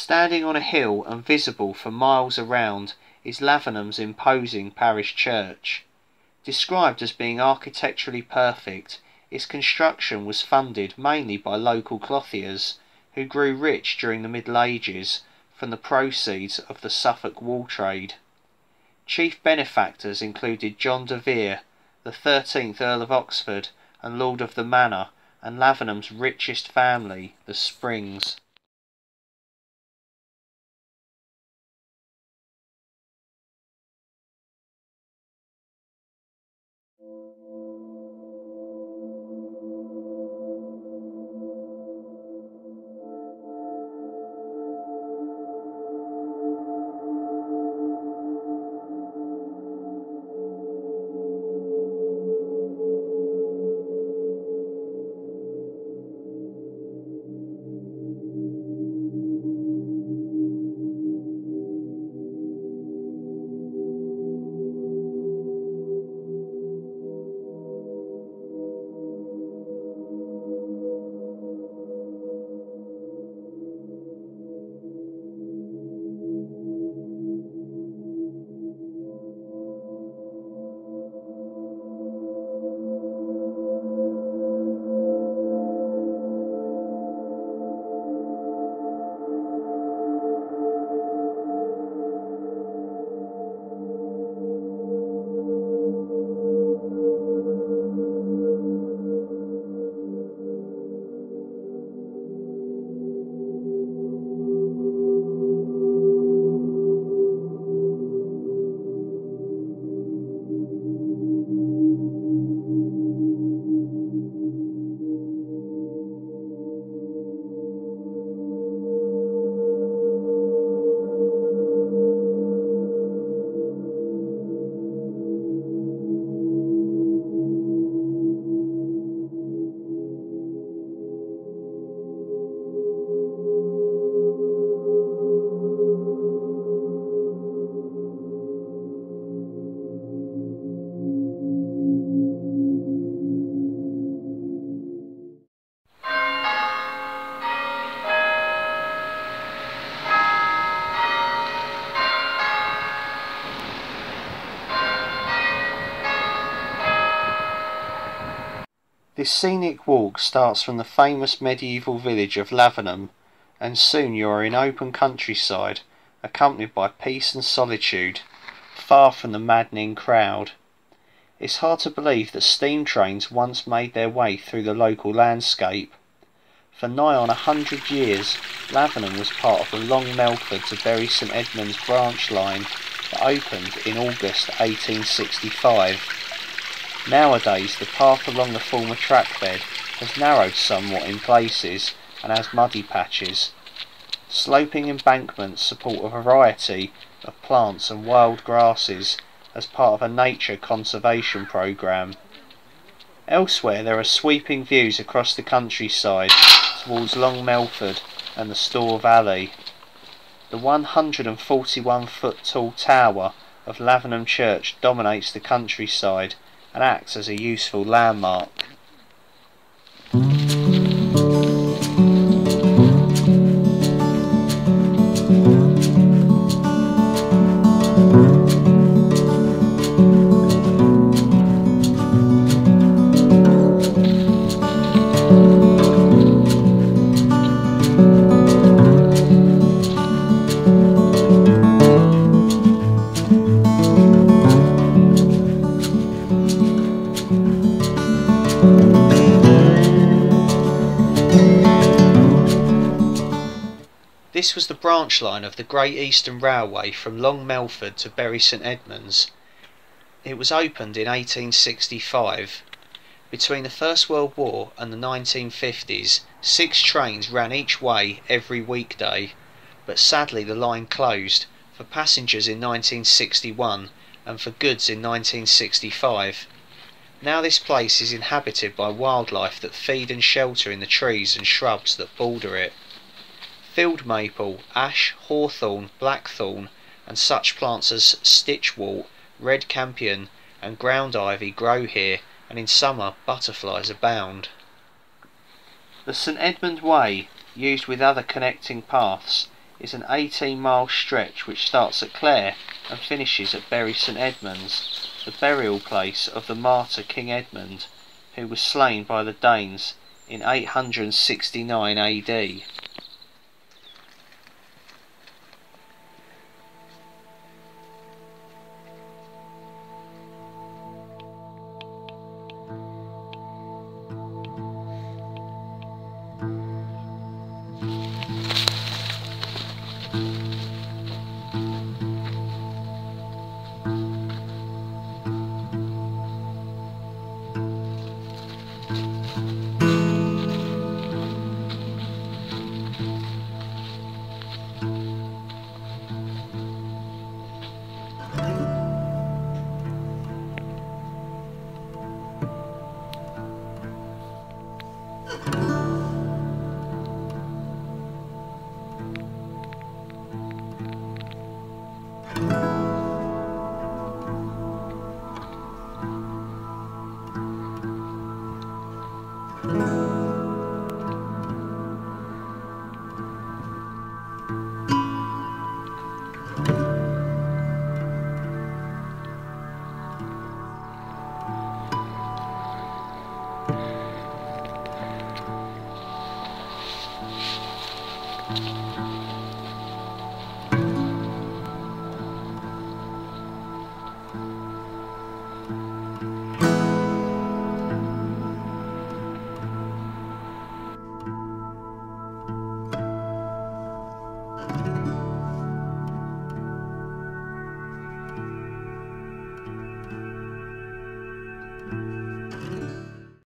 Standing on a hill and visible for miles around is Lavenham's imposing parish church. Described as being architecturally perfect, its construction was funded mainly by local clothiers who grew rich during the Middle Ages from the proceeds of the Suffolk wool trade. Chief benefactors included John de Vere, the 13th Earl of Oxford and Lord of the Manor, and Lavenham's richest family, the Springs. This scenic walk starts from the famous medieval village of Lavenham, and soon you are in open countryside, accompanied by peace and solitude, far from the maddening crowd. It's hard to believe that steam trains once made their way through the local landscape. For nigh on 100 years, Lavenham was part of the Long Melford to Bury St Edmunds branch line that opened in August 1865. Nowadays the path along the former trackbed has narrowed somewhat in places and has muddy patches. Sloping embankments support a variety of plants and wild grasses as part of a nature conservation programme. Elsewhere there are sweeping views across the countryside towards Long Melford and the Store Valley. The 141-foot tall tower of Lavenham Church dominates the countryside and acts as a useful landmark. This was the branch line of the Great Eastern Railway from Long Melford to Bury St Edmunds. It was opened in 1865. Between the First World War and the 1950s, 6 trains ran each way every weekday, but sadly the line closed for passengers in 1961 and for goods in 1965. Now this place is inhabited by wildlife that feed and shelter in the trees and shrubs that border it. Field maple, ash, hawthorn, blackthorn and such plants as stitchwort, red campion and ground ivy grow here, and in summer butterflies abound. The St Edmund Way, used with other connecting paths, is an 18-mile stretch which starts at Clare and finishes at Bury St Edmunds, the burial place of the martyr King Edmund, who was slain by the Danes in 869 AD.